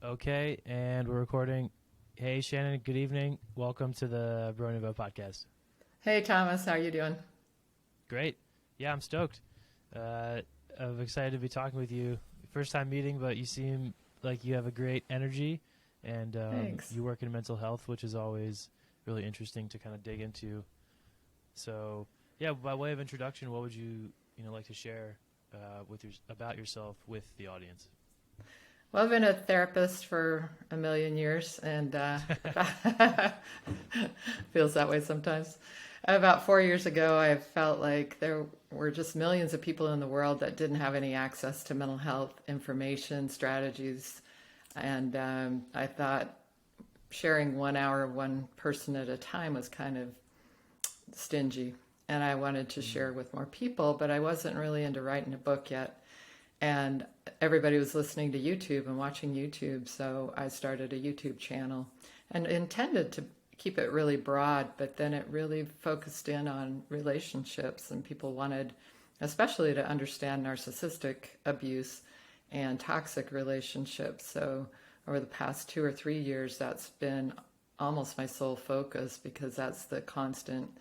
Okay, and we're recording. Hey, Shannon, good evening. Welcome to the Bro Nouveau podcast. Hey Thomas, how you doing? Great. Yeah, I'm stoked. Uh, I'm excited to be talking with you. First time meeting, but you seem like you have a great energy, and Thanks. you work in mental health, which is always really interesting to kind of dig into. So, yeah, by way of introduction, what would you like to share about yourself with the audience? Well, I've been a therapist for a million years, and feels that way sometimes. About 4 years ago, I felt like there were just millions of people in the world that didn't have any access to mental health information, strategies, and I thought sharing 1 hour, one person at a time was kind of stingy. And I wanted to Mm. share with more people, but I wasn't really into writing a book yet. And everybody was listening to YouTube and watching YouTube, so I started a YouTube channel and intended to keep it really broad, but then it really focused in on relationships, and people wanted especially to understand narcissistic abuse and toxic relationships. So over the past 2 or 3 years, that's been almost my sole focus, because that's the constant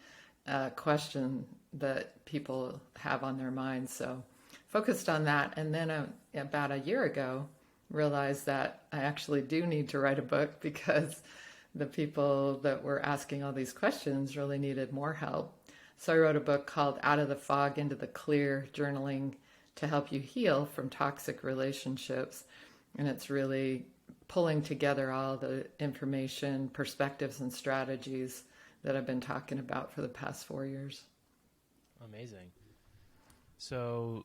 question that people have on their minds. So focused on that, and then about a year ago realized that I actually do need to write a book, because the people that were asking all these questions really needed more help. So I wrote a book called Out of the Fog into the Clear: Journaling to Help You Heal from Toxic Relationships. And it's really pulling together all the information, perspectives, and strategies that I've been talking about for the past 4 years. Amazing. So,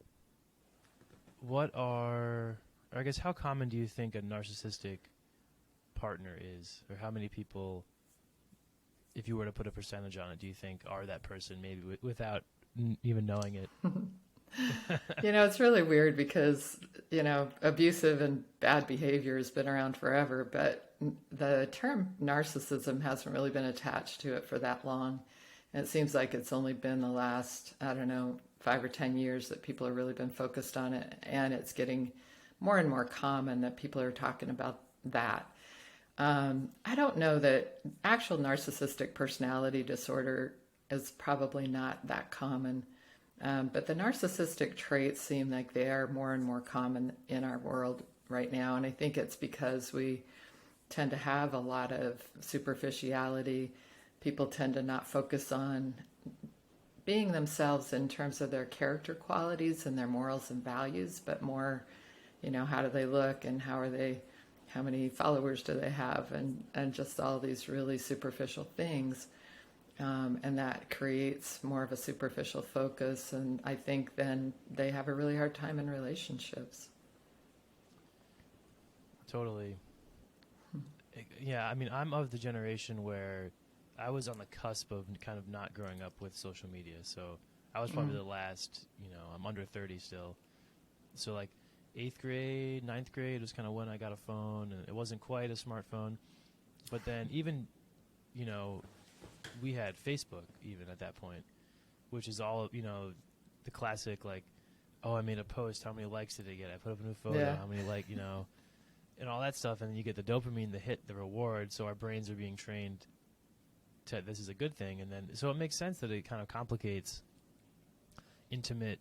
or I guess, how common do you think a narcissistic partner is? Or how many people, if you were to put a percentage on it, do you think are that person, maybe without even knowing it? It's really weird because, abusive and bad behavior has been around forever, but the term narcissism hasn't really been attached to it for that long. And it seems like it's only been the last, I don't know, 5 or 10 years that people have really been focused on it. And it's getting more and more common that people are talking about that. I don't know that actual narcissistic personality disorder is probably not that common. But the narcissistic traits seem like they are more and more common in our world right now. And I think it's because we tend to have a lot of superficiality. People tend to not focus on being themselves in terms of their character qualities and their morals and values, but more, how do they look, and how many followers do they have, and just all these really superficial things. And that creates more of a superficial focus. And I think then they have a really hard time in relationships. Totally. Yeah, I mean, I'm of the generation where I was on the cusp of kind of not growing up with social media. So I was probably Mm. the last, I'm under 30 still. So like 8th grade, ninth grade was kind of when I got a phone, and it wasn't quite a smartphone. But then even, you know, we had Facebook even at that point, which is all, the classic, like, oh, I made a post. How many likes did it get? I put up a new photo. Yeah. How many and all that stuff. And then you get the dopamine, the hit, the reward. So our brains are being trained to, this is a good thing. And then, so it makes sense that it kind of complicates intimate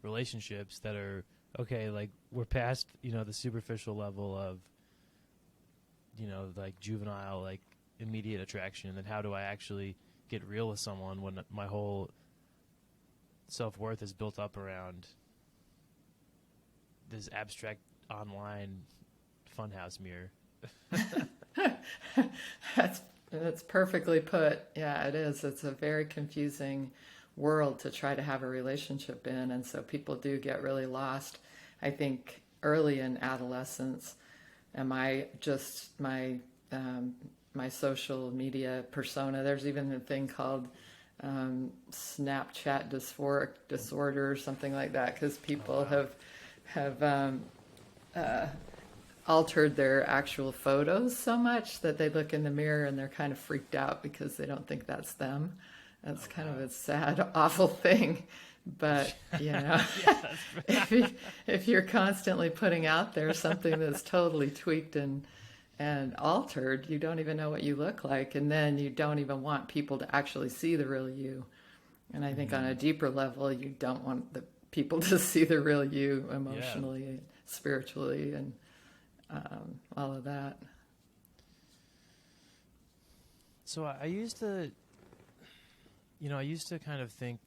relationships that are, okay, like we're past, the superficial level of, like juvenile, like immediate attraction. And then how do I actually get real with someone when my whole self-worth is built up around this abstract online funhouse mirror? That's perfectly put. Yeah, it is. It's a very confusing world to try to have a relationship in, and so people do get really lost. I think early in adolescence, am I just my social media persona? There's even a thing called Snapchat dysphoric disorder or something like that, because Oh, people wow. have uh, altered their actual photos so much that they look in the mirror and they're kind of freaked out because they don't think that's them. That's Oh, kind of wow. a sad, awful thing. But, Yeah, if you're constantly putting out there something that's totally tweaked and altered, you don't even know what you look like. And then you don't even want people to actually see the real you. And I think on a deeper level, you don't want the people to see the real you emotionally, spiritually, and all of that. So I used to, kind of think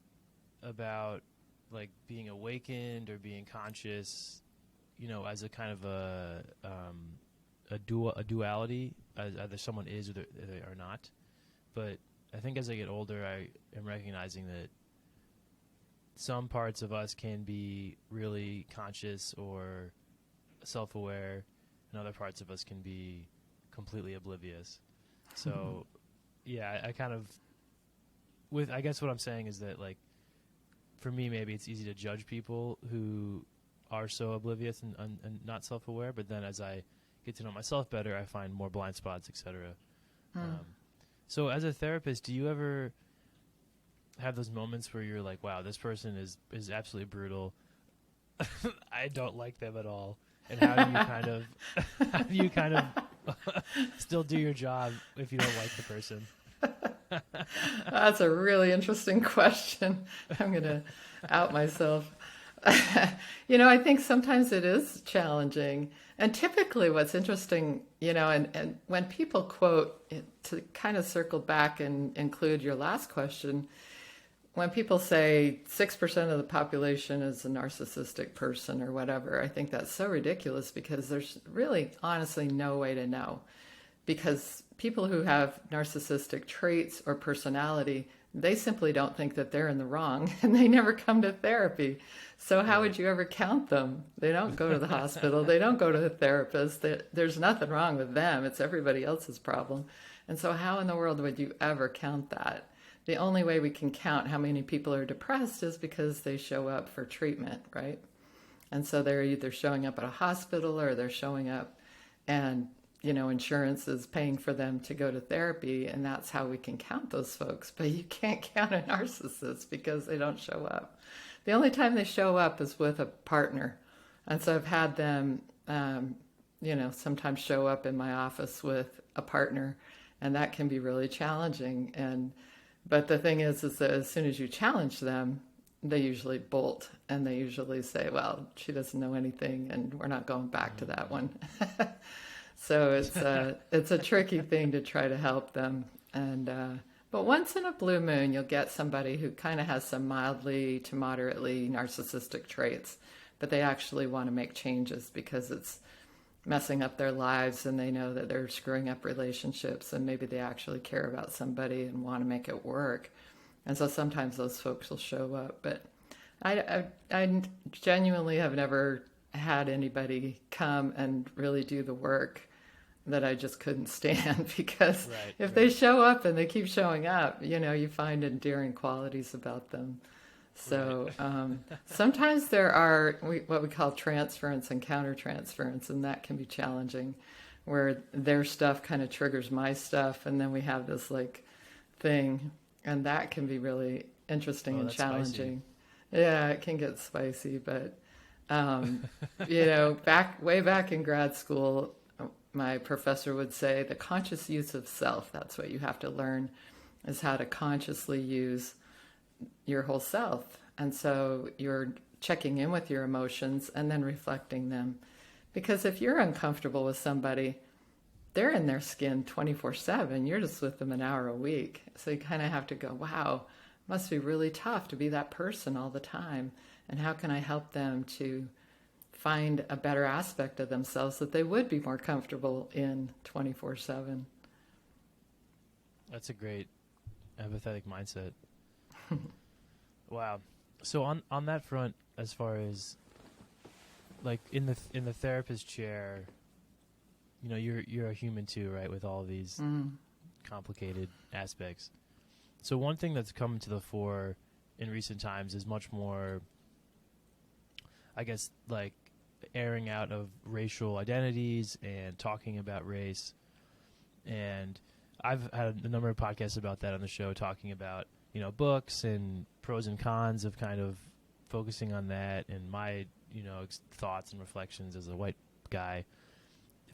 about like being awakened or being conscious, as a kind of a duality, as either someone is or they are not. But I think as I get older, I am recognizing that some parts of us can be really conscious or self-aware, and other parts of us can be completely oblivious. So, yeah, I kind of, I guess what I'm saying is that, like, for me, maybe it's easy to judge people who are so oblivious and not self-aware, but then as I get to know myself better, I find more blind spots, etc. So as a therapist, do you ever have those moments where you're like, wow, this person is absolutely brutal. I don't like them at all. And how do you kind of still do your job if you don't like the person? That's a really interesting question. I'm going to out myself. I think sometimes it is challenging. And typically what's interesting, and when people quote, to kind of circle back and include your last question, when people say 6% of the population is a narcissistic person or whatever, I think that's so ridiculous because there's really honestly no way to know. Because people who have narcissistic traits or personality, they simply don't think that they're in the wrong and they never come to therapy. So how would you ever count them? They don't go to the hospital. They don't go to the therapist. There's nothing wrong with them. It's everybody else's problem. And so how in the world would you ever count that? The only way we can count how many people are depressed is because they show up for treatment, right? And so they're either showing up at a hospital or they're showing up and insurance is paying for them to go to therapy, and that's how we can count those folks. But you can't count a narcissist because they don't show up. The only time they show up is with a partner. And so I've had them, sometimes show up in my office with a partner, and that can be really challenging. But the thing is that as soon as you challenge them, they usually bolt, and they usually say, well, she doesn't know anything, and we're not going back to that one. So it's a tricky thing to try to help them. But once in a blue moon, you'll get somebody who kind of has some mildly to moderately narcissistic traits, but they actually want to make changes because it's messing up their lives and they know that they're screwing up relationships, and maybe they actually care about somebody and want to make it work. And so sometimes those folks will show up. But I genuinely have never had anybody come and really do the work that I just couldn't stand, because if they show up and they keep showing up, you find endearing qualities about them. So sometimes there are what we call transference and countertransference, and that can be challenging, where their stuff kind of triggers my stuff, and then we have this thing, and that can be really interesting and challenging. Spicy. Yeah, it can get spicy, but way back in grad school, my professor would say the conscious use of self, that's what you have to learn, is how to consciously use your whole self. And so you're checking in with your emotions and then reflecting them. Because if you're uncomfortable with somebody, they're in their skin 24/7. You're just with them an hour a week. So you kind of have to go, wow, it must be really tough to be that person all the time. And how can I help them to find a better aspect of themselves that they would be more comfortable in 24/7? That's a great empathetic mindset. Wow. So on that front, as far as like in the therapist chair, you're a human too, right? With all of these complicated aspects. So one thing that's come to the fore in recent times is much more, I guess, like airing out of racial identities and talking about race. And I've had a number of podcasts about that on the show, talking about, books and pros and cons of kind of focusing on that and my, thoughts and reflections as a white guy.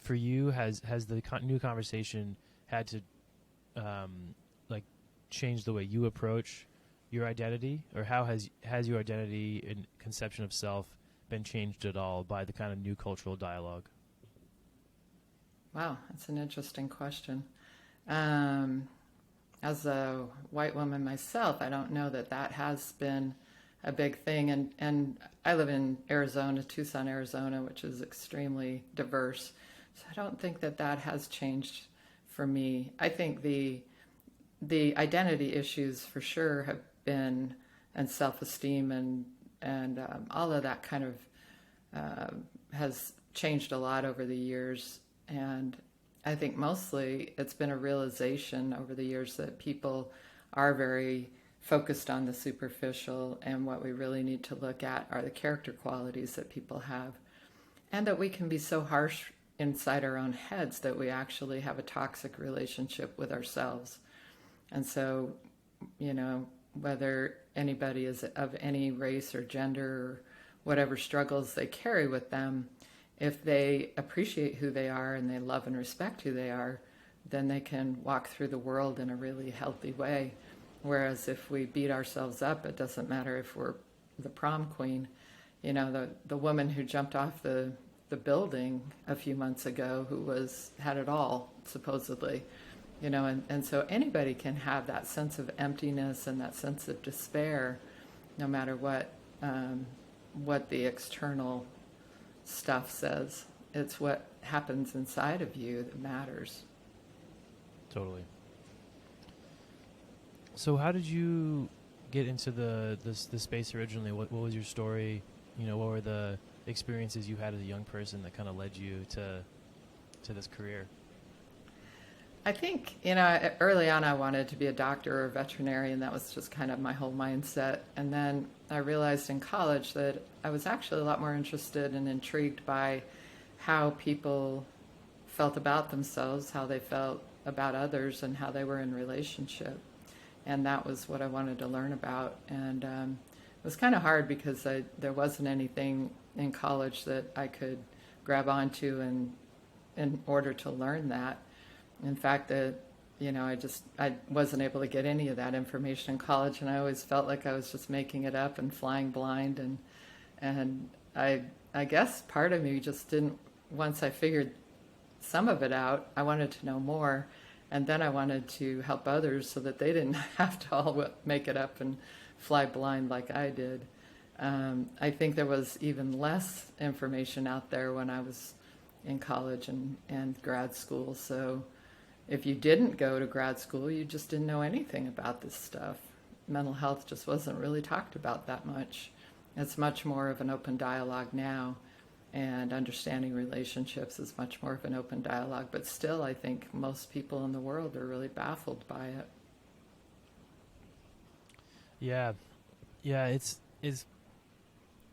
For you, has the new conversation had to like change the way you approach your identity, or how has your identity and conception of self been changed at all by the kind of new cultural dialogue? Wow, that's an interesting question. As a white woman myself, I don't know that has been a big thing. And I live in Arizona, Tucson, Arizona, which is extremely diverse. So I don't think that has changed for me. I think the identity issues for sure have been, and self-esteem and all of that kind of has changed a lot over the years. And I think mostly it's been a realization over the years that people are very focused on the superficial, and what we really need to look at are the character qualities that people have. And that we can be so harsh inside our own heads that we actually have a toxic relationship with ourselves. And so, whether anybody is of any race or gender or whatever struggles they carry with them, if they appreciate who they are and they love and respect who they are, then they can walk through the world in a really healthy way. Whereas if we beat ourselves up, it doesn't matter if we're the prom queen. The woman who jumped off the building a few months ago, who had it all, supposedly, and so anybody can have that sense of emptiness and that sense of despair, no matter what the external stuff says. It's what happens inside of you that matters. Totally. So how did you get into the space originally? What was your story? What were the experiences you had as a young person that kind of led you to this career? I think, early on I wanted to be a doctor or a veterinarian. That was just kind of my whole mindset. And then I realized in college that I was actually a lot more interested and intrigued by how people felt about themselves, how they felt about others, and how they were in relationship. And that was what I wanted to learn about. And it was kind of hard because there wasn't anything in college that I could grab onto in order to learn that. In fact, I wasn't able to get any of that information in college, and I always felt like I was just making it up and flying blind. And I guess part of me just didn't. Once I figured some of it out, I wanted to know more, and then I wanted to help others so that they didn't have to all make it up and fly blind like I did. I think there was even less information out there when I was in college and grad school. So if you didn't go to grad school, you just didn't know anything about this stuff. Mental health just wasn't really talked about that much. It's much more of an open dialogue now, and understanding relationships is much more of an open dialogue. But still, I think most people in the world are really baffled by it. Yeah, it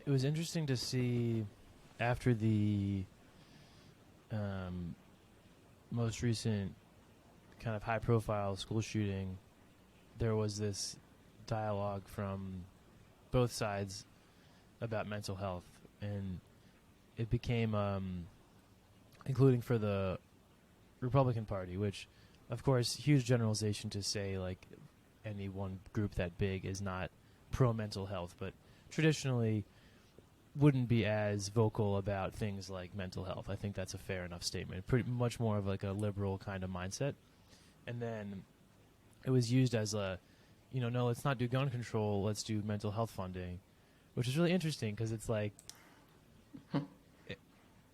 was interesting to see after the most recent kind of high-profile school shooting, there was this dialogue from both sides about mental health, and it became, including for the Republican Party, which, of course, huge generalization to say, like, any one group that big is not pro-mental health, but traditionally wouldn't be as vocal about things like mental health. I think that's a fair enough statement. Pretty much more of like a liberal kind of mindset. And then it was used as a, no, let's not do gun control, let's do mental health funding, which is really interesting because it's like,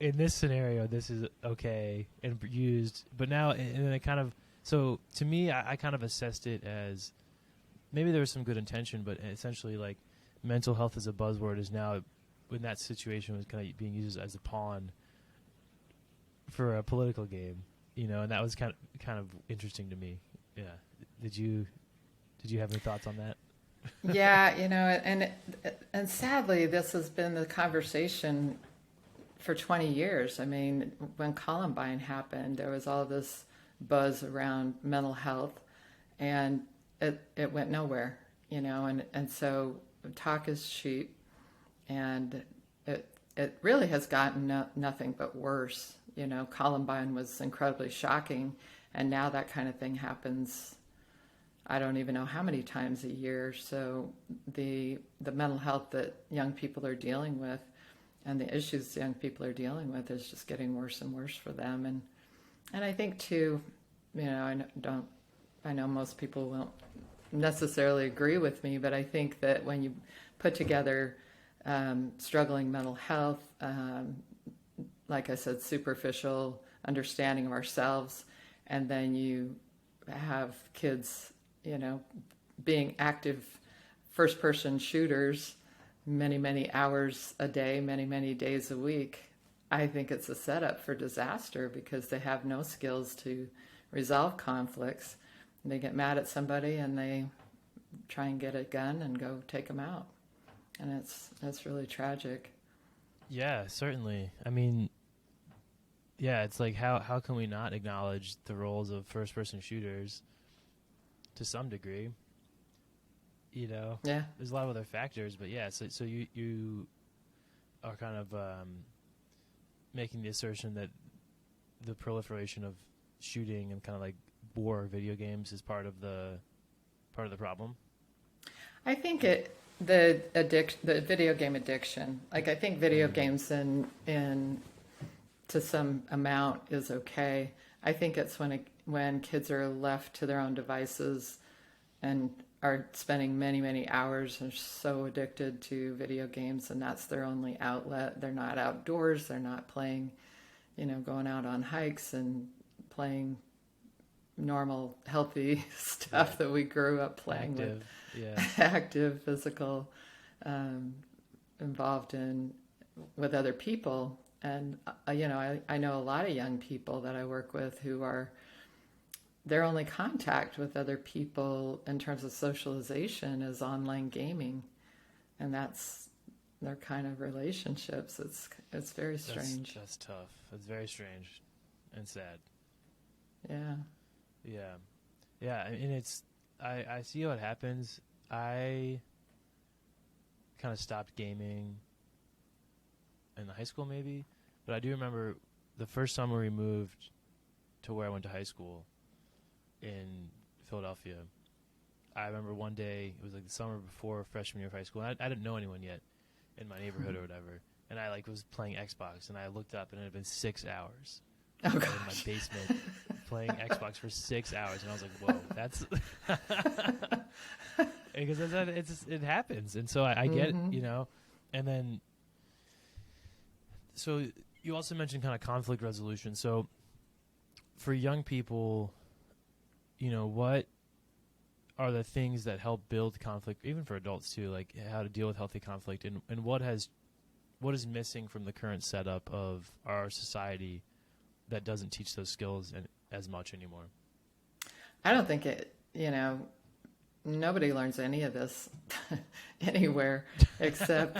in this scenario, this is okay and used, but now, and then it kind of, so to me, I kind of assessed it as, maybe there was some good intention, but essentially like mental health as a buzzword is now, in that situation, was kind of being used as a pawn for a political game, and that was kind of interesting to me. Yeah. Did you have any thoughts on that? Yeah, and sadly, this has been the conversation for 20 years. I mean, when Columbine happened, there was all this buzz around mental health, and it went nowhere, and so talk is cheap. and it really has gotten nothing but worse. You know, Columbine was incredibly shocking, and now that kind of thing happens. I don't even know how many times a year. So the mental health that young people are dealing with, and the issues young people are dealing with, is just getting worse and worse for them. And I think too, you know, I know most people won't necessarily agree with me, but I think that when you put together struggling mental health, like I said, superficial understanding of ourselves, and then you have kids, you know, being active first-person shooters many, many hours a day, many, many days a week, I think it's a setup for disaster, because they have no skills to resolve conflicts. They get mad at somebody and they try and get a gun and go take them out. And that's really tragic. Yeah, certainly. I mean, yeah, it's like how can we not acknowledge the roles of first-person shooters to some degree? You know, yeah, there's a lot of other factors, but yeah, so you are kind of making the assertion that the proliferation of shooting and kind of like war video games is part of the problem. I think the video game addiction. Like, I think video games in to some amount is okay. I think it's when kids are left to their own devices and are spending many, many hours and so addicted to video games, and that's their only outlet. They're not outdoors. They're not playing, you know, going out on hikes and playing normal, healthy stuff that we grew up playing with. Yeah. Active, physical, involved in with other people. And, you know, I know a lot of young people that I work with who are, their only contact with other people in terms of socialization is online gaming. And that's their kind of relationships. It's very strange. That's tough. It's very strange and sad. Yeah. Yeah. Yeah. And I see how it happens. I kind of stopped gaming in high school maybe, but I do remember the first summer we moved to where I went to high school in Philadelphia. I remember one day, it was like the summer before freshman year of high school, and I didn't know anyone yet in my neighborhood or whatever, and I was playing Xbox, and I looked up and it had been 6 hours. Oh, in my basement playing Xbox for 6 hours, and I was like, whoa, that's because it happens. And so I get it, you know. And then so you also mentioned kind of conflict resolution. So for young people, you know, what are the things that help build conflict, even for adults too, like how to deal with healthy conflict, and what is missing from the current setup of our society that doesn't teach those skills as much anymore? I don't think you know, nobody learns any of this anywhere except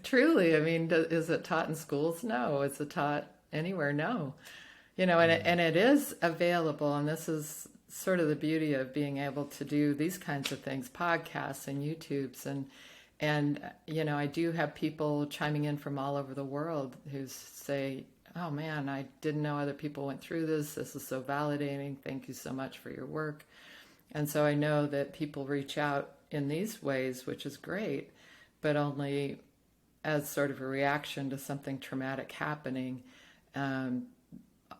truly, I mean, is it taught in schools? No. Is it taught anywhere? No. You know, and it is available, and this is sort of the beauty of being able to do these kinds of things, podcasts and YouTubes, and you know, I do have people chiming in from all over the world who say, oh man, I didn't know other people went through this. This is so validating. Thank you so much for your work. And so I know that people reach out in these ways, which is great, but only as sort of a reaction to something traumatic happening.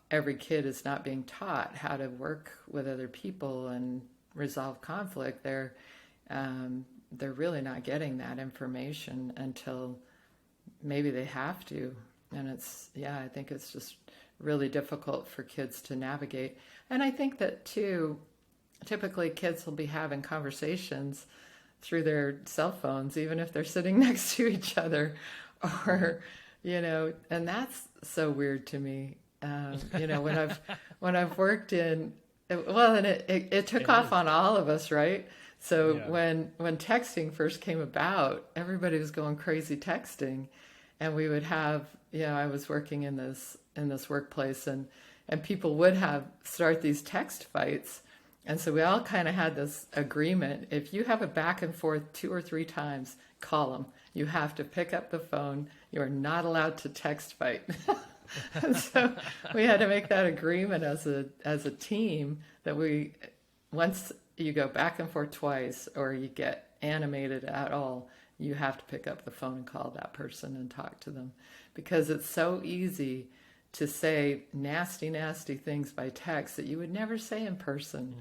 Every kid is not being taught how to work with other people and resolve conflict. They're really not getting that information until maybe they have to. And I think it's just really difficult for kids to navigate. And I think that too, typically kids will be having conversations through their cell phones, even if they're sitting next to each other, or, you know, and that's so weird to me. You know, when I've worked in, well, and it took off on all of us, right? So when texting first came about, everybody was going crazy texting, and we would have, you know, I was working in this workplace, and people would start these text fights. And so we all kind of had this agreement. If you have a back and forth 2 or 3 times, call them. You have to pick up the phone. You are not allowed to text fight. And so we had to make that agreement as a team that once you go back and forth twice or you get animated at all, you have to pick up the phone and call that person and talk to them, because it's so easy to say nasty, nasty things by text that you would never say in person.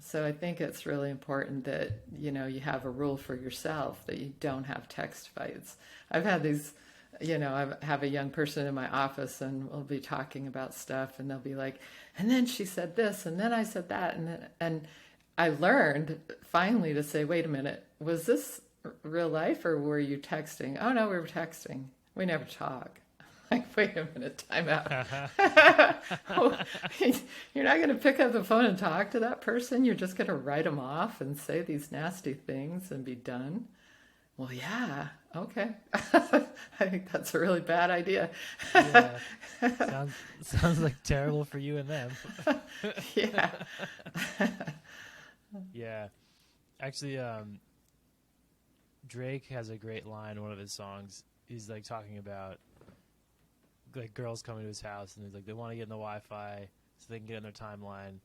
So I think it's really important that, you have a rule for yourself that you don't have text fights. I've had these, I have a young person in my office and we'll be talking about stuff and they'll be like, and then she said this and then I said that. And I learned finally to say, wait a minute, was this real life or were you texting? Oh no, we were texting. We never talk. Like, wait a minute, time out. You're not going to pick up the phone and talk to that person? You're just going to write them off and say these nasty things and be done? Well, yeah, okay. I think that's a really bad idea. Yeah. Sounds like terrible for you and them. Yeah. Yeah. Actually, Drake has a great line in one of his songs. He's like talking about like girls coming to his house and he's like, they want to get in the Wi-Fi so they can get in their timeline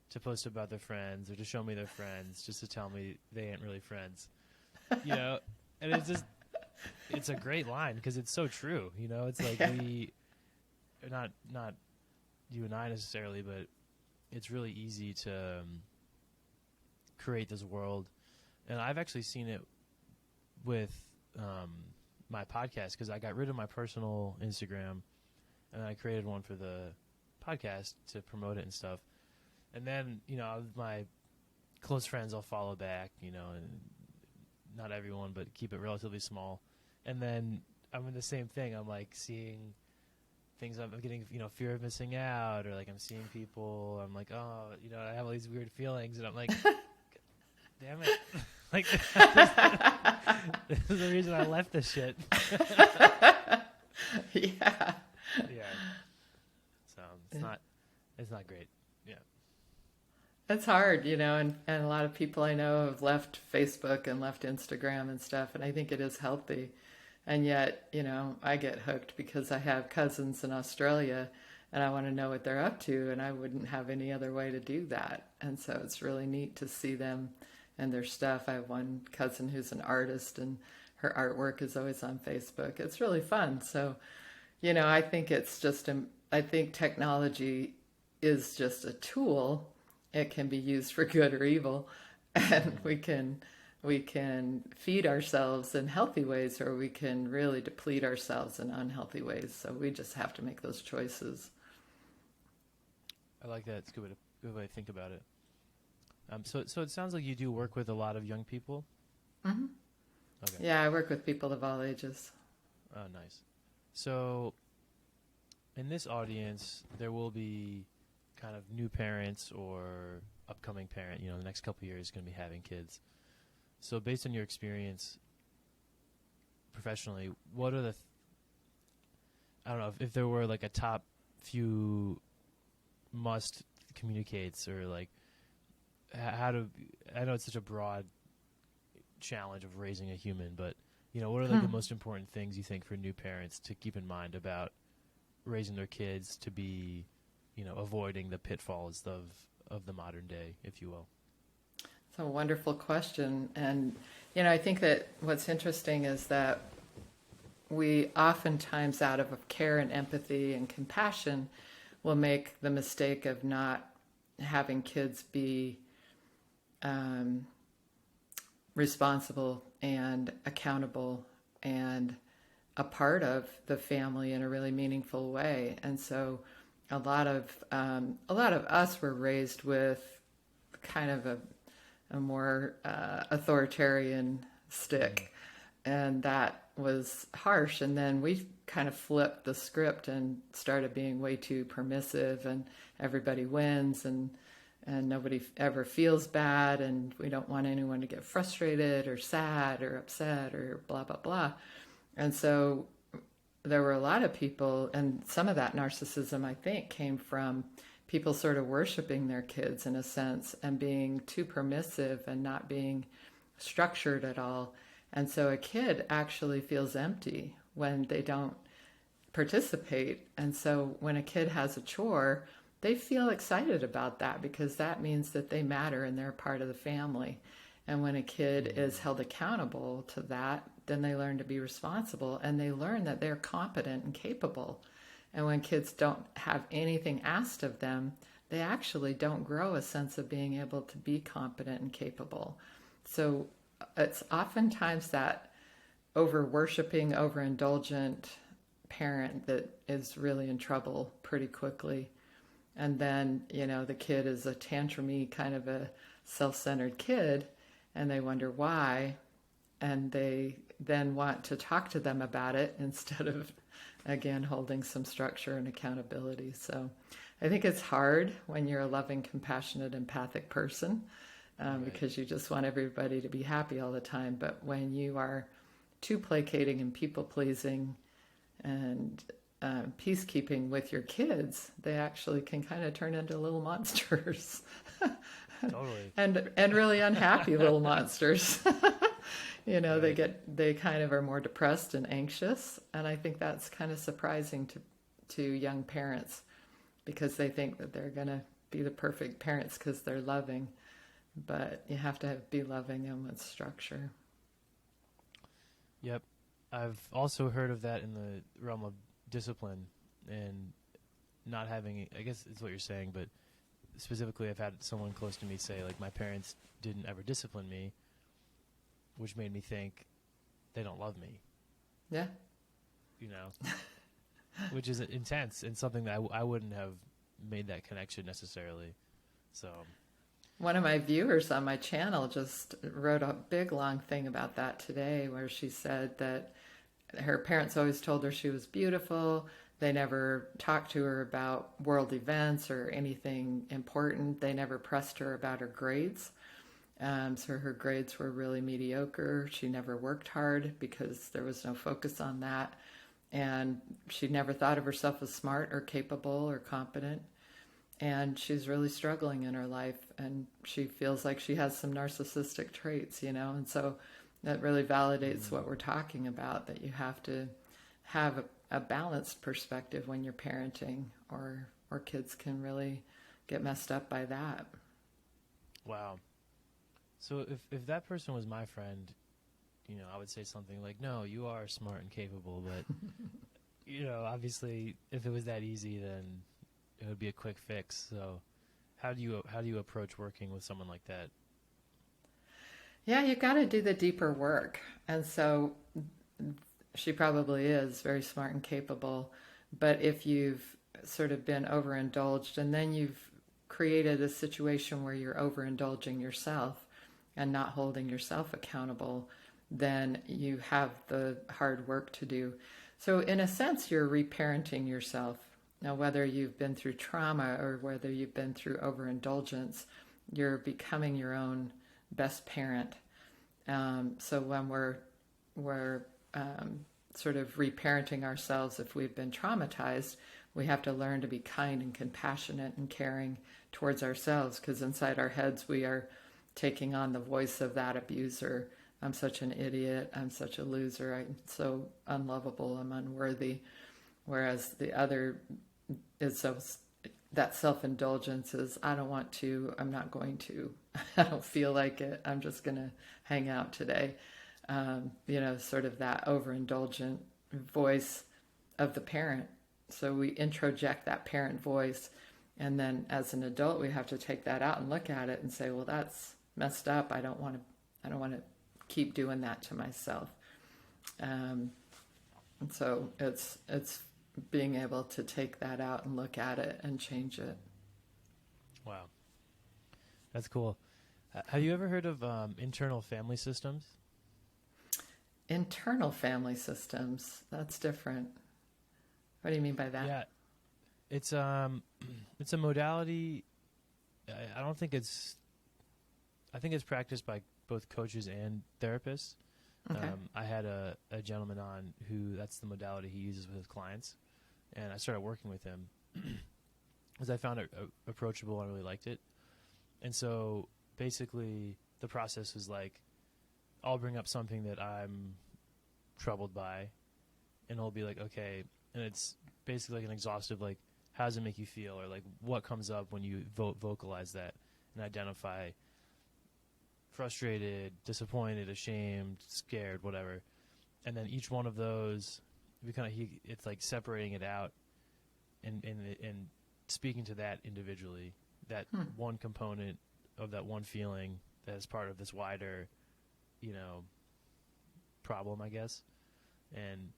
to post about their friends or to show me their friends just to tell me they ain't really friends, and it's a great line because it's so true. It's like we not you and I necessarily, but it's really easy to create this world. And I've actually seen it with my podcast, because I got rid of my personal Instagram and I created one for the podcast to promote it and stuff. And then, my close friends I'll follow back, and not everyone, but keep it relatively small. And then I'm in the same thing. I'm like seeing things, I'm getting, fear of missing out, or like I'm seeing people, I'm like, oh, I have all these weird feelings and I'm like, damn it. Like, this is the reason I left this shit. Yeah. Yeah. So it's not great. Yeah. It's hard, and a lot of people I know have left Facebook and left Instagram and stuff, and I think it is healthy. And yet, I get hooked because I have cousins in Australia and I want to know what they're up to, and I wouldn't have any other way to do that. And so it's really neat to see them and their stuff. I have one cousin who's an artist and her artwork is always on Facebook. It's really fun. So, I think I think technology is just a tool. It can be used for good or evil, and we can feed ourselves in healthy ways, or we can really deplete ourselves in unhealthy ways. So we just have to make those choices. I like that. It's a good way to think about it. So it sounds like you do work with a lot of young people? Mm-hmm. Okay. Yeah, I work with people of all ages. Oh, nice. So in this audience, there will be kind of new parents or upcoming parent, the next couple of years going to be having kids. So based on your experience professionally, what are I don't know, if there were like a top few must communicates, or like I know it's such a broad challenge of raising a human, but what are like the most important things you think for new parents to keep in mind about raising their kids to be, avoiding the pitfalls of the modern day, if you will? It's a wonderful question. And, I think that what's interesting is that we oftentimes, out of care and empathy and compassion, will make the mistake of not having kids be responsible and accountable and a part of the family in a really meaningful way. And so a lot of us were raised with kind of a more authoritarian stick, and that was harsh. And then we kind of flipped the script and started being way too permissive, and everybody wins, and nobody ever feels bad, and we don't want anyone to get frustrated or sad or upset or blah, blah, blah. And so there were a lot of people, and some of that narcissism, I think, came from people sort of worshiping their kids in a sense and being too permissive and not being structured at all. And so a kid actually feels empty when they don't participate. And so when a kid has a chore, they feel excited about that because that means that they matter and they're part of the family. And when a kid is held accountable to that, then they learn to be responsible and they learn that they're competent and capable. And when kids don't have anything asked of them, they actually don't grow a sense of being able to be competent and capable. So it's oftentimes that over-worshiping, overindulgent parent that is really in trouble pretty quickly. And then, the kid is a tantrumy kind of a self-centered kid, and they wonder why, and they then want to talk to them about it instead of, again, holding some structure and accountability. So I think it's hard when you're a loving, compassionate, empathic person, right, because you just want everybody to be happy all the time. But when you are too placating and people-pleasing and peacekeeping with your kids, they actually can kind of turn into little monsters. Totally. and really unhappy little monsters. Right. They kind of are more depressed and anxious, and I think that's kind of surprising to young parents because they think that they're going to be the perfect parents because they're loving, but you have to be loving and with structure. Yep. I've also heard of that in the realm of discipline and not having, I guess it's what you're saying, but specifically I've had someone close to me say, like, my parents didn't ever discipline me, which made me think they don't love me. Yeah. Which is intense and something that I wouldn't have made that connection necessarily. So one of my viewers on my channel just wrote a big long thing about that today where she said that her parents always told her she was beautiful. They never talked to her about world events or anything important. They never pressed her about her grades. So her grades were really mediocre. She never worked hard because there was no focus on that. And she never thought of herself as smart or capable or competent. And she's really struggling in her life. And she feels like she has some narcissistic traits, And so that really validates what we're talking about, that you have to have a balanced perspective when you're parenting, or kids can really get messed up by that. Wow. So if that person was my friend, I would say something like, no, you are smart and capable, but, obviously if it was that easy, then it would be a quick fix. So how do you approach working with someone like that? Yeah, you got to do the deeper work. And so she probably is very smart and capable, but if you've sort of been overindulged and then you've created a situation where you're overindulging yourself and not holding yourself accountable, then you have the hard work to do. So in a sense, you're reparenting yourself. Now, whether you've been through trauma or whether you've been through overindulgence, you're becoming your own best parent. So when we're sort of reparenting ourselves, if we've been traumatized, we have to learn to be kind and compassionate and caring towards ourselves, because inside our heads we are taking on the voice of that abuser. I'm such an idiot. I'm such a loser. I'm so unlovable. I'm unworthy. Whereas the other is that self-indulgence is, I don't want to, I'm not going to, I don't feel like it, I'm just going to hang out today. Sort of that overindulgent voice of the parent. So we introject that parent voice, and then as an adult we have to take that out and look at it and say, well, that's messed up. I don't want to keep doing that to myself. And so it's being able to take that out and look at it and change it. Wow. That's cool. Have you ever heard of internal family systems? Internal family systems. That's different. What do you mean by that? Yeah. It's a modality. I think it's practiced by both coaches and therapists. Okay. I had a gentleman on who that's the modality he uses with his clients, and I started working with him because I found it approachable and I really liked it. And so basically the process was like, I'll bring up something that I'm troubled by, and he'll be like, okay, and it's basically like an exhaustive, like, how does it make you feel, or like what comes up when you vocalize that and identify frustrated, disappointed, ashamed, scared, whatever. And then each one of those, it's like separating it out and speaking to that individually, that one component of that one feeling that is part of this wider, problem, I guess. And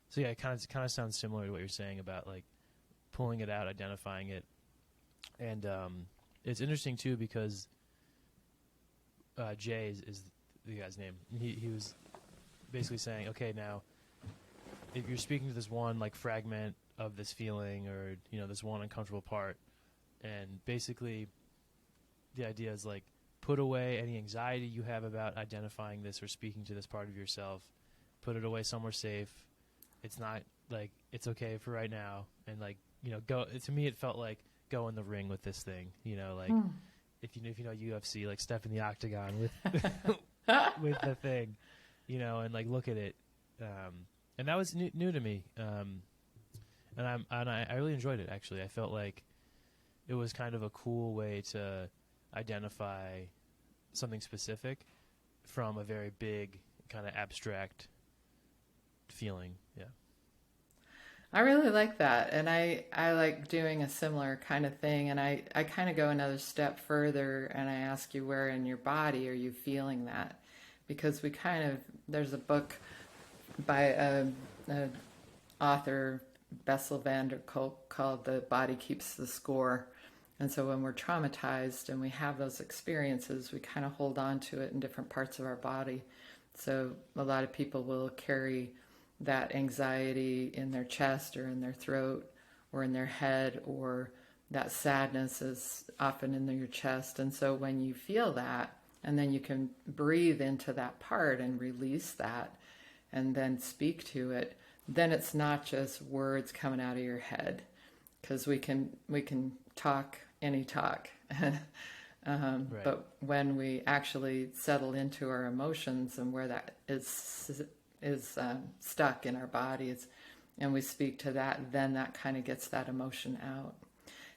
so yeah, it kind of sounds similar to what you're saying about like pulling it out, identifying it, and it's interesting too because Jay is the guy's name. He was basically saying, okay, now if you're speaking to this one like fragment of this feeling or this one uncomfortable part, and basically the idea is like put away any anxiety you have about identifying this or speaking to this part of yourself. Put it away somewhere safe. It's not like it's okay for right now, and like go. To me, it felt like go in the ring with this thing. Like if you know UFC, like step in the octagon with with the thing, and like look at it. And that was new to me, and I really enjoyed it. Actually, I felt like it was kind of a cool way to identify something specific from a very big kind of abstract feeling. Yeah. I really like that. And I like doing a similar kind of thing. And I kind of go another step further and I ask you, where in your body are you feeling that? Because there's a book by a author, Bessel van der Kolk, called The Body Keeps the Score. And so when we're traumatized and we have those experiences, we kind of hold on to it in different parts of our body. So a lot of people will carry that anxiety in their chest or in their throat or in their head, or that sadness is often in your chest. And so when you feel that, and then you can breathe into that part and release that and then speak to it, then it's not just words coming out of your head, because we can talk any talk. Right. But when we actually settle into our emotions and where that is stuck in our bodies, and we speak to that, then that kind of gets that emotion out.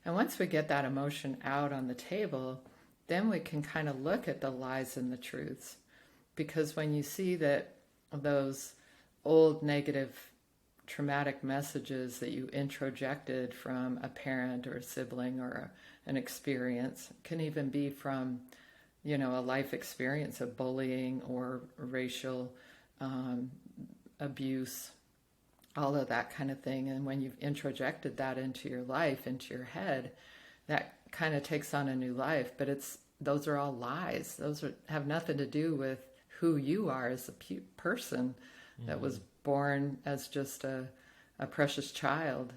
And once we get that emotion out on the table, then we can kind of look at the lies and the truths. Because when you see that those old negative traumatic messages that you introjected from a parent or a sibling or an experience, can even be from a life experience of bullying or racial abuse, all of that kind of thing. And when you've introjected that into your life, into your head, that kind of takes on a new life. But those are all lies. Those have nothing to do with who you are as a person that was born as just a precious child,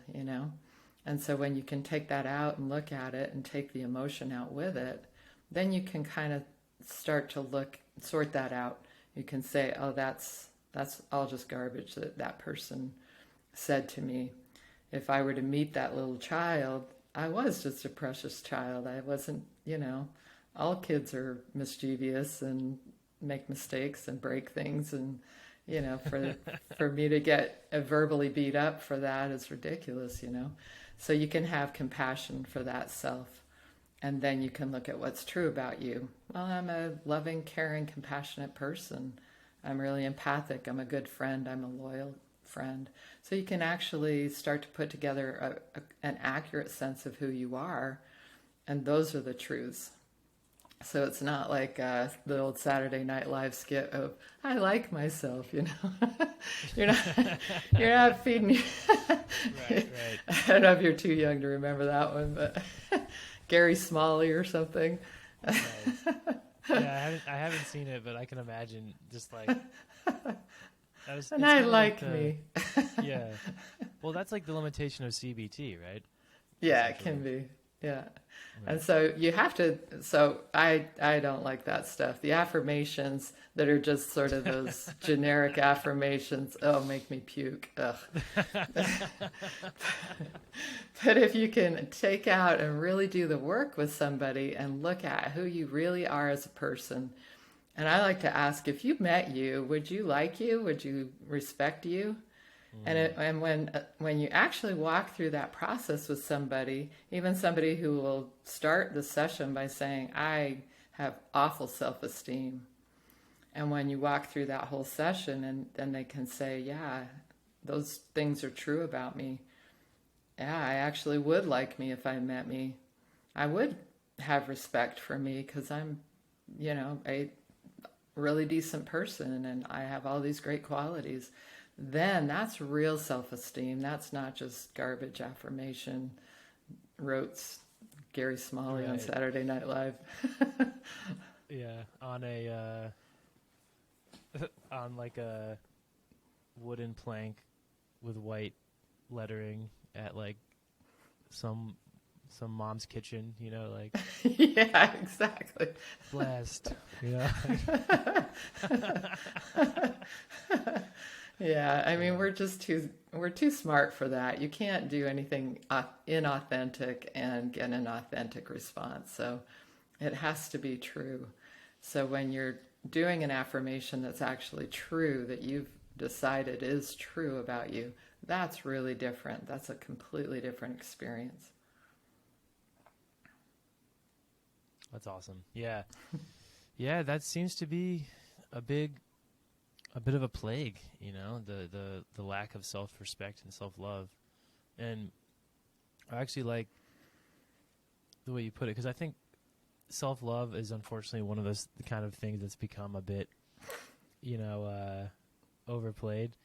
And so when you can take that out and look at it and take the emotion out with it, then you can kind of start to sort that out. You can say, oh, that's all just garbage that person said to me. If I were to meet that little child, I was just a precious child. I wasn't, all kids are mischievous and make mistakes and break things. And, for me to get verbally beat up for that is ridiculous, So you can have compassion for that self. And then you can look at what's true about you. Well, I'm a loving, caring, compassionate person. I'm really empathic. I'm a good friend. I'm a loyal friend. So you can actually start to put together an accurate sense of who you are. And those are the truths. So it's not like the old Saturday Night Live skit of, I like myself, You're not feeding me. Right. I don't know if you're too young to remember that one, but Gary Smalley or something. Right. Yeah, I haven't seen it, but I can imagine just like I like me. Yeah. Well, that's like the limitation of CBT, right? Yeah, it can be. Yeah. Right. And so you have to, I don't like that stuff. The affirmations that are just sort of those generic affirmations, make me puke. Ugh. But if you can take out and really do the work with somebody and look at who you really are as a person, And I like to ask, if you met you, would you like you? Would you respect you? And when you actually walk through that process with somebody, even somebody who will start the session by saying, I have awful self-esteem. And when you walk through that whole session and then they can say, yeah, those things are true about me. Yeah, I actually would like me if I met me. I would have respect for me because I'm, a really decent person and I have all these great qualities. Then that's real self-esteem. That's not just garbage affirmation, wrote Gary Smalley on Saturday Night Live. Yeah, on a on like a wooden plank with white lettering at like some mom's kitchen, like yeah, exactly. blessed, Yeah, I mean, we're too smart for that. You can't do anything inauthentic and get an authentic response. So it has to be true. So when you're doing an affirmation that's actually true, that you've decided is true about you, that's really different. That's a completely different experience. That's awesome. Yeah. Yeah, that seems to be a bit of a plague, the lack of self-respect and self-love. And I actually like the way you put it, because I think self-love is unfortunately one of those kind of things that's become a bit, overplayed.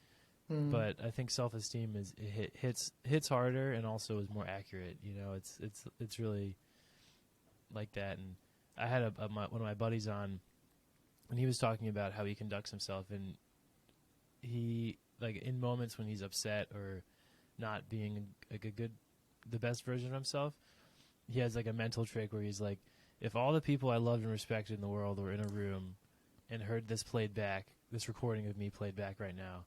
But I think self-esteem hits harder and also is more accurate. It's really like that. And I had one of my buddies on, and he was talking about how he conducts himself, and he, like, in moments when he's upset or not being the best version of himself, he has like a mental trick where he's like, if all the people I loved and respected in the world were in a room and heard this recording of me played back right now,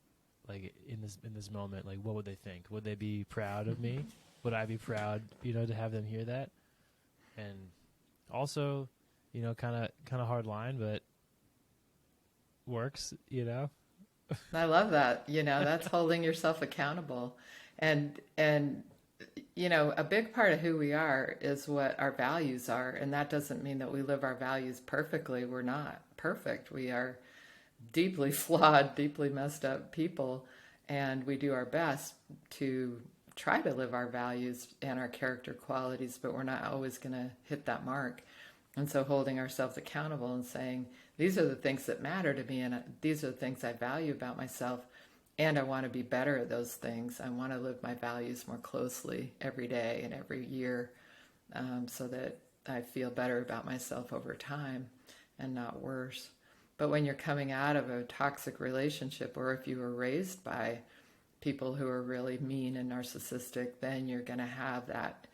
like in this moment, like what would they think? Would they be proud of me? Would I be proud, to have them hear that? And also, kind of hard line, but works, I love that. That's holding yourself accountable. And a big part of who we are is what our values are. And that doesn't mean that we live our values perfectly. We're not perfect. We are deeply flawed, deeply messed up people. And we do our best to try to live our values and our character qualities, but we're not always going to hit that mark. And so holding ourselves accountable and saying, these are the things that matter to me, and these are the things I value about myself, and I want to be better at those things. I want to live my values more closely every day and every year, so that I feel better about myself over time and not worse. But when you're coming out of a toxic relationship, or if you were raised by people who are really mean and narcissistic, then you're going to have that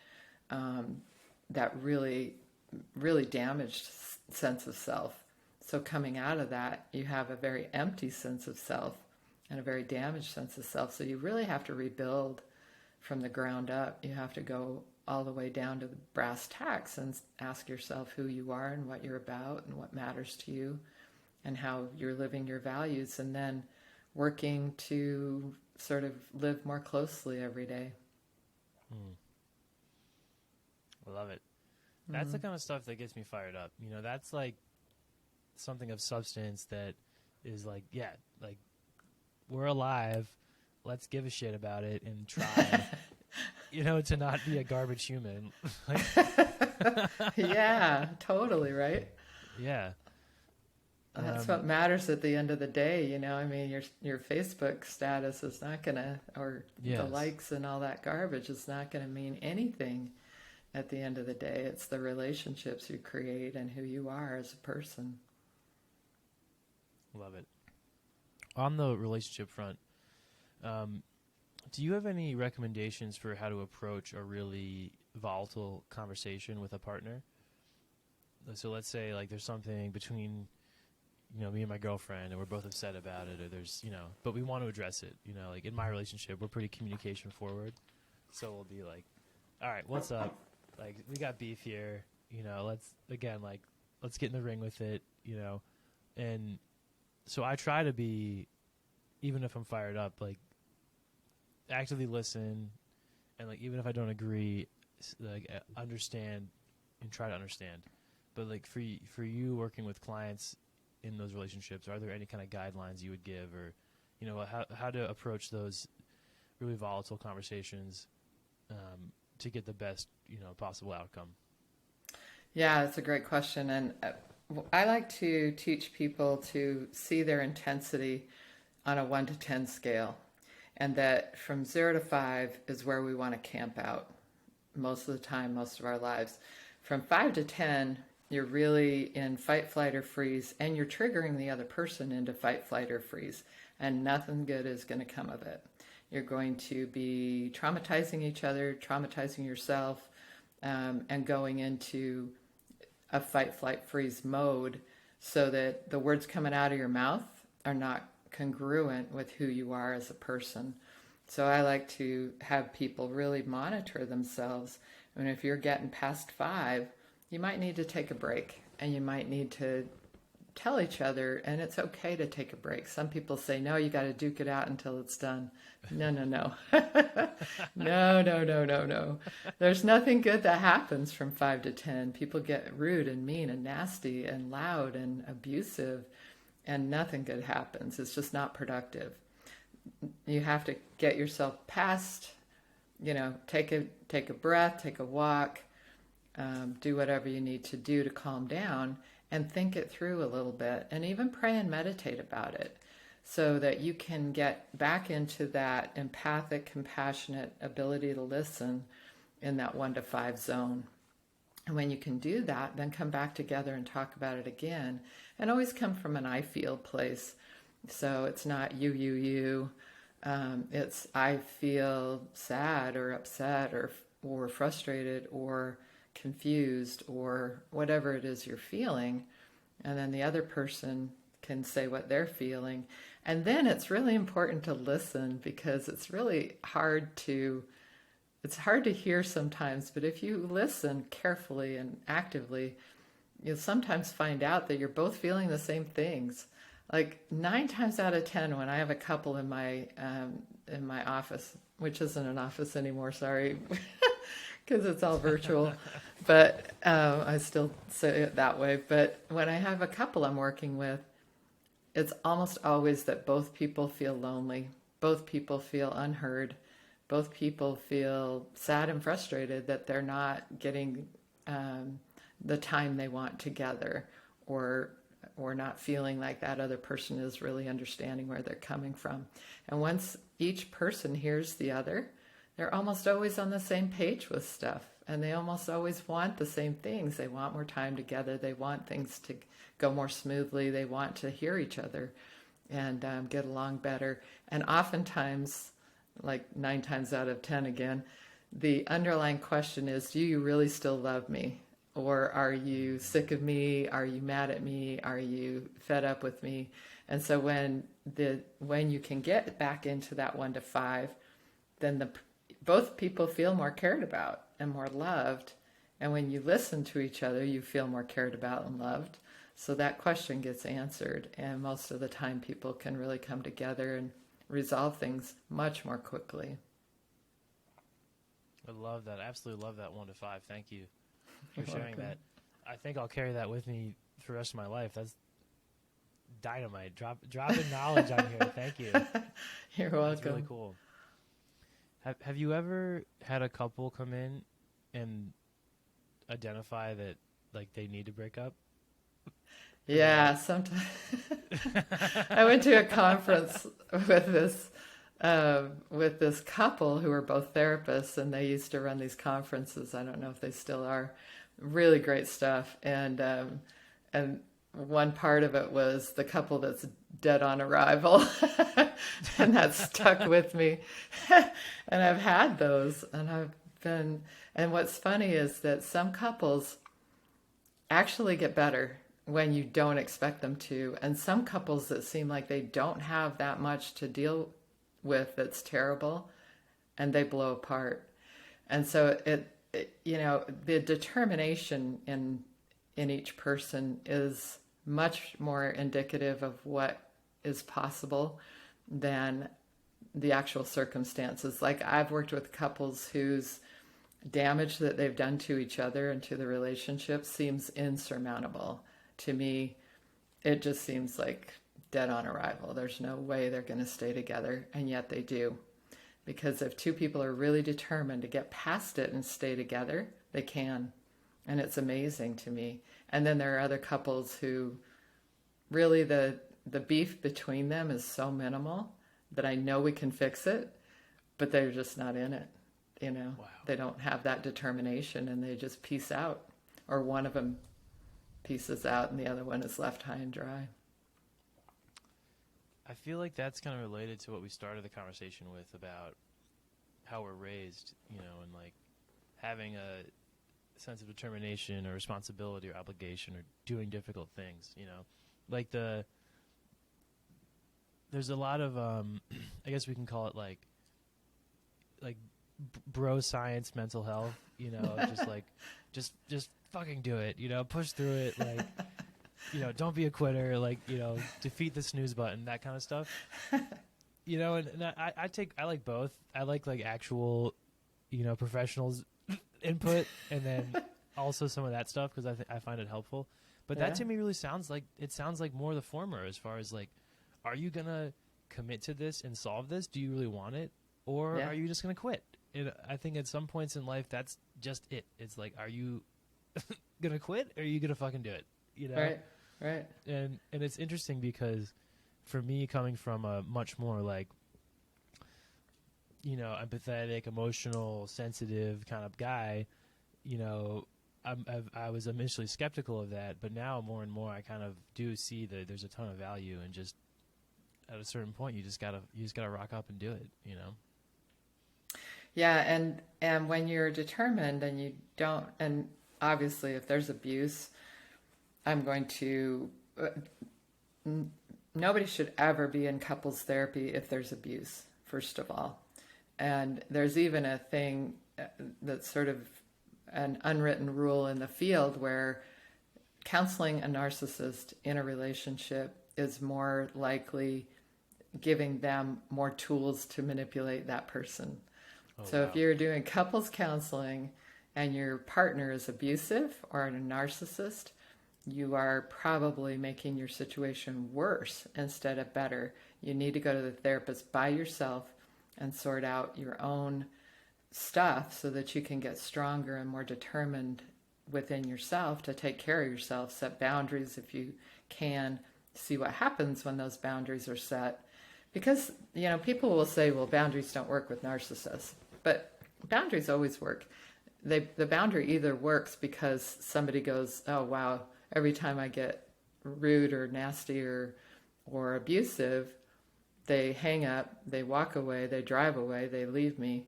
really, really damaged sense of self. So coming out of that, you have a very empty sense of self and a very damaged sense of self. So you really have to rebuild from the ground up. You have to go all the way down to the brass tacks and ask yourself who you are and what you're about and what matters to you and how you're living your values, and then working to sort of live more closely every day. I love it. That's the kind of stuff that gets me fired up. That's like something of substance that is like, yeah, like we're alive. Let's give a shit about it and try, to not be a garbage human. Yeah, totally, right? Yeah. That's what matters at the end of the day. I mean, your Facebook status is not going to, or the likes and all that garbage is not going to mean anything at the end of the day. It's the relationships you create and who you are as a person. Love it. On the relationship front, do you have any recommendations for how to approach a really volatile conversation with a partner? So let's say like there's something between me and my girlfriend, and we're both upset about it, or there's, but we want to address it. Like in my relationship, we're pretty communication forward. So we'll be like, all right, what's up? Like, we got beef here, let's get in the ring with it, And so I try to be, even if I'm fired up, like actively listen, and like even if I don't agree, like understand and try to understand. But like for you working with clients in those relationships, are there any kind of guidelines you would give, or how to approach those really volatile conversations to get the best possible outcome? Yeah, it's a great question. And I like to teach people to see their intensity on a 1 to 10 scale. And that from 0 to 5 is where we want to camp out most of the time, most of our lives. From 5 to 10, you're really in fight, flight, or freeze, and you're triggering the other person into fight, flight, or freeze. And nothing good is going to come of it. You're going to be traumatizing each other, traumatizing yourself, and going into a fight, flight, freeze mode so that the words coming out of your mouth are not congruent with who you are as a person. So I like to have people really monitor themselves. And if you're getting past 5, you might need to take a break, and you might need to tell each other, and it's okay to take a break. Some people say, no, you got to duke it out until it's done. No, no, no. No. There's nothing good that happens from 5 to 10. People get rude and mean and nasty and loud and abusive, and nothing good happens. It's just not productive. You have to get yourself past, take a breath, take a walk, do whatever you need to do to calm down and think it through a little bit, and even pray and meditate about it so that you can get back into that empathic, compassionate ability to listen in that 1 to 5 zone. And when you can do that, then come back together and talk about it again, and always come from an I feel place. So it's not you. It's I feel sad or upset or frustrated or confused or whatever it is you're feeling. And then the other person can say what they're feeling. And then it's really important to listen, because it's really hard to hear sometimes. But if you listen carefully and actively, you'll sometimes find out that you're both feeling the same things. Like 9 times out of 10, when I have a couple in my office, which isn't an office anymore, sorry, because it's all virtual, but I still say it that way. But when I have a couple I'm working with, it's almost always that both people feel lonely, both people feel unheard, both people feel sad and frustrated that they're not getting the time they want together, or not feeling like that other person is really understanding where they're coming from. And once each person hears the other, they're almost always on the same page with stuff, and they almost always want the same things. They want more time together. They want things to go more smoothly. They want to hear each other and get along better. And oftentimes, like 9 times out of 10 again, the underlying question is, do you really still love me? Or are you sick of me? Are you mad at me? Are you fed up with me? And so when you can get back into that 1 to 5, then both people feel more cared about and more loved. And when you listen to each other, you feel more cared about and loved. So that question gets answered. And most of the time, people can really come together and resolve things much more quickly. I love that. I absolutely love that 1 to 5. Thank you for sharing that. I think I'll carry that with me for the rest of my life. That's dynamite. Dropping knowledge on here. Thank you. You're welcome. That's really cool. Have you ever had a couple come in and identify that like they need to break up? Yeah, sometimes. I went to a conference with this couple who were both therapists, and they used to run these conferences. I don't know if they still are. Really great stuff. And one part of it was the couple that's dead on arrival, and that stuck with me. And I've had those, and what's funny is that some couples actually get better when you don't expect them to, and some couples that seem like they don't have that much to deal with that's terrible, and they blow apart. And so the determination in each person is much more indicative of what is possible than the actual circumstances. Like I've worked with couples whose damage that they've done to each other and to the relationship seems insurmountable. To me, it just seems like dead on arrival. There's no way they're going to stay together, and yet they do. Because if two people are really determined to get past it and stay together, they can. And it's amazing to me. And then there are other couples who really the beef between them is so minimal that I know we can fix it, but they're just not in it. You know, Wow. They don't have that determination, and they just peace out. Or one of them pieces out and the other one is left high and dry. I feel like that's kind of related to what we started the conversation with about how we're raised, you know, and like having a sense of determination or responsibility or obligation or doing difficult things, you know. Like there's a lot of, I guess we can call it like bro science mental health, you know, just like, just fucking do it, you know, push through it, like, you know, don't be a quitter, like, you know, defeat the snooze button, that kind of stuff. You know, and I like both. I like actual, you know, professionals input, and then also some of that stuff because I find it helpful. But that to me really sounds like more the former, as far as like, are you gonna commit to this and solve this? Do you really want it, or are you just gonna quit? And I think at some points in life that's just it. It's like, are you gonna quit, or are you gonna fucking do it? You know, right. And it's interesting because for me, coming from a much more like, you know, empathetic, emotional, sensitive kind of guy, you know, I was initially skeptical of that, but now more and more I kind of do see that there's a ton of value, and just at a certain point you just gotta rock up and do it, you know. Yeah, and when you're determined and you don't, and obviously if there's abuse, I'm going to. Nobody should ever be in couples therapy if there's abuse, first of all. And there's even a thing that's sort of an unwritten rule in the field where counseling a narcissist in a relationship is more likely giving them more tools to manipulate that person. So if you're doing couples counseling and your partner is abusive or a narcissist, you are probably making your situation worse instead of better. You need to go to the therapist by yourself and sort out your own stuff so that you can get stronger and more determined within yourself to take care of yourself, set boundaries if you can, see what happens when those boundaries are set. Because, you know, people will say, well, boundaries don't work with narcissists, but boundaries always work. The boundary either works because somebody goes, oh, wow, every time I get rude or nasty or abusive, they hang up, they walk away, they drive away, they leave me.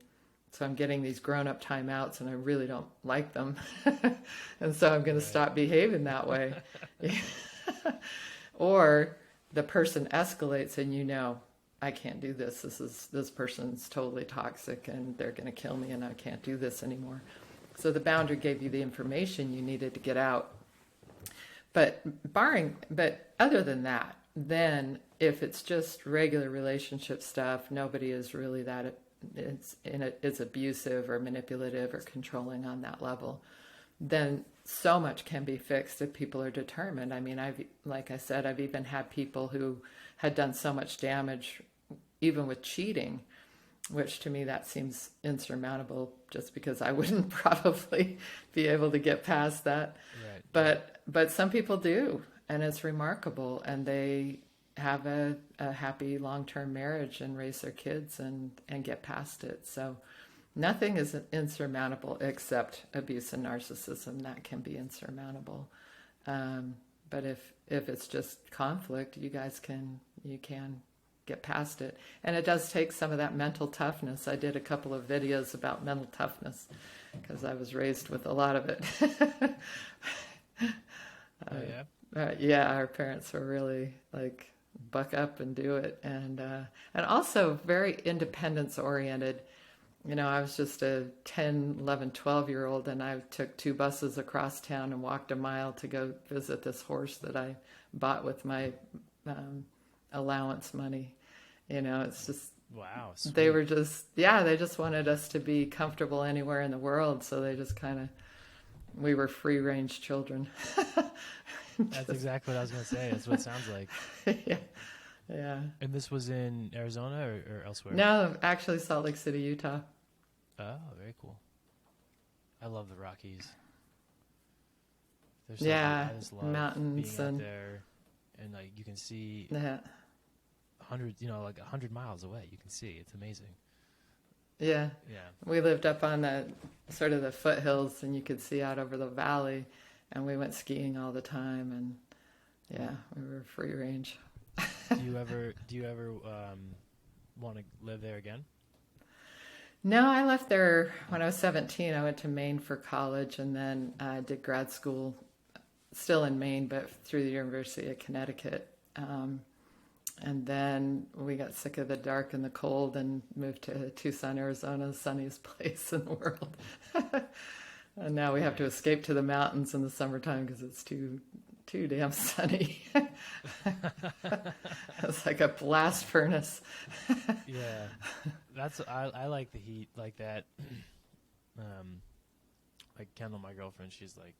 So I'm getting these grown-up timeouts and I really don't like them. And so I'm going to stop behaving that way. Or the person escalates and you know, I can't do this. This person's totally toxic and they're going to kill me and I can't do this anymore. So the boundary gave you the information you needed to get out. But other than that, then if it's just regular relationship stuff, nobody is really that it's abusive or manipulative or controlling on that level, then so much can be fixed if people are determined. I mean, like I said, I've even had people who had done so much damage, even with cheating, which to me that seems insurmountable just because I wouldn't probably be able to get past that. Right. But some people do, and it's remarkable, and they have a happy long-term marriage and raise their kids and get past it. So nothing is insurmountable except abuse and narcissism. That can be insurmountable. But if it's just conflict, you can get past it. And it does take some of that mental toughness. I did a couple of videos about mental toughness because I was raised with a lot of it. Our parents were really like, buck up and do it. And also very independence oriented. I was just a 10, 11, 12-year-old, and I took 2 buses across town and walked a mile to go visit this horse that I bought with my allowance money. It's just, Wow, they sweet. were just, yeah, they just wanted us to be comfortable anywhere in the world. So they just we were free range children. That's exactly what I was going to say. That's what it sounds like. Yeah. Yeah. And this was in Arizona or elsewhere? No, actually Salt Lake City, Utah. Oh, very cool. I love the Rockies. They're Yeah, I just love mountains being out and there, and like you can see yeah. 100 miles away. You can see. It's amazing. Yeah. Yeah. We lived up on the sort of the foothills, and you could see out over the valley, and we went skiing all the time, and yeah, we were free range. Do you ever want to live there again? No, I left there when I was 17. I went to Maine for college, and then I did grad school still in Maine, but through the University of Connecticut. And then we got sick of the dark and the cold and moved to Tucson, Arizona, the sunniest place in the world. And now we have to escape to the mountains in the summertime because it's too damn sunny. It's like a blast furnace. Yeah, I like the heat like that. Like Kendall, my girlfriend, she's like,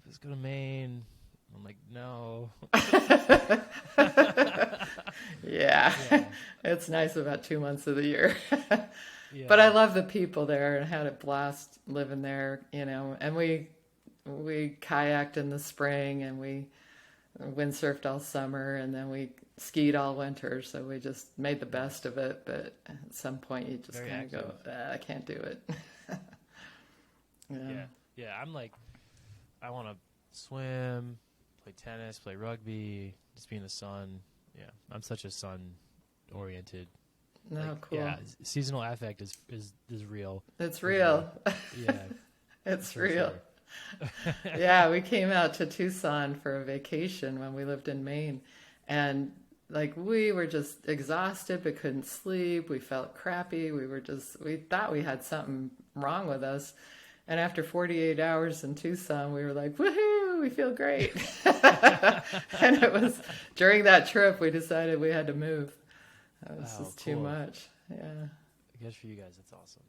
let's go to Maine. I'm like, no. Yeah. Yeah. It's nice about 2 months of the year. Yeah. But I love the people there and had a blast living there, and we kayaked in the spring and we windsurfed all summer and then we skied all winter. So we just made the best of it. But at some point you just Very kind of go, active. I can't do it. Yeah. Yeah. I'm like, I want to swim, play tennis, play rugby, just be in the sun. Yeah. I'm such a sun-oriented. No, cool. Yeah. Seasonal affect is real. It's real. Yeah. It's for real. sure. Yeah, we came out to Tucson for a vacation when we lived in Maine, and like we were just exhausted but couldn't sleep. We felt crappy. We thought we had something wrong with us. And after 48 hours in Tucson, we were like, woohoo, we feel great. And it was during that trip we decided we had to move. It was just too much. Yeah. Good for you guys. That's awesome.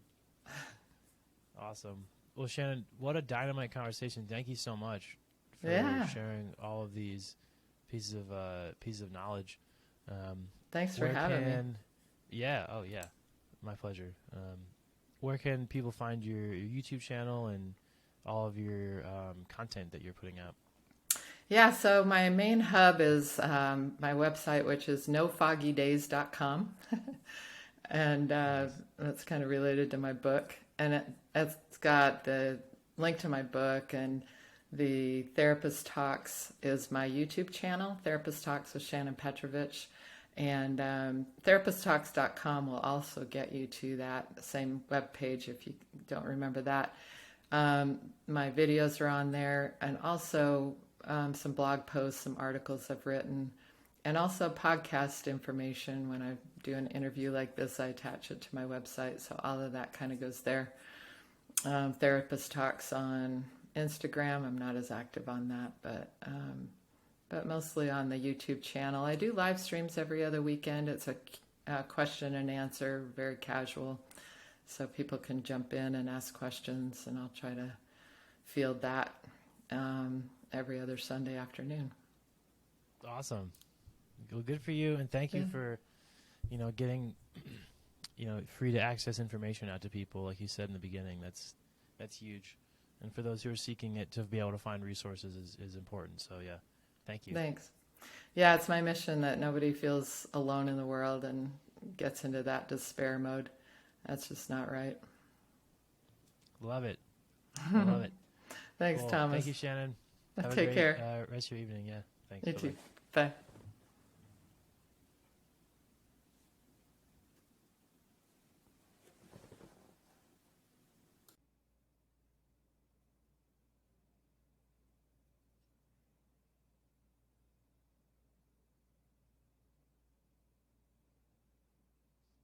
Awesome. Well, Shannon, what a dynamite conversation. Thank you so much for sharing all of these pieces of knowledge. Thanks for having me. Yeah. Oh, yeah. My pleasure. Where can people find your YouTube channel and all of your content that you're putting out? Yeah, so my main hub is my website, which is nofoggydays.com. And that's kind of related to my book. And it's got the link to my book, and the Therapist Talks is my YouTube channel, Therapist Talks with Shannon Petrovich. And therapisttalks.com will also get you to that same webpage if you don't remember that. My videos are on there, and also some blog posts, some articles I've written, and also podcast information. When I do an interview like this, I attach it to my website, so all of that kind of goes there. Therapist Talks on Instagram. I'm not as active on that, but mostly on the YouTube channel. I do live streams every other weekend. It's a question and answer, very casual, so people can jump in and ask questions, and I'll try to field that every other Sunday afternoon. Awesome. Well, good for you, and thank you for, getting, free to access information out to people, like you said in the beginning. That's huge, and for those who are seeking it, to be able to find resources is important. So yeah, thank you. Thanks. Yeah, it's my mission that nobody feels alone in the world and gets into that despair mode. That's just not right. Love it. I love it. Thanks, cool. Thomas. Thank you, Shannon. Have Take a great care. Rest of your evening. Yeah. Thanks. You Bye-bye. too. Bye.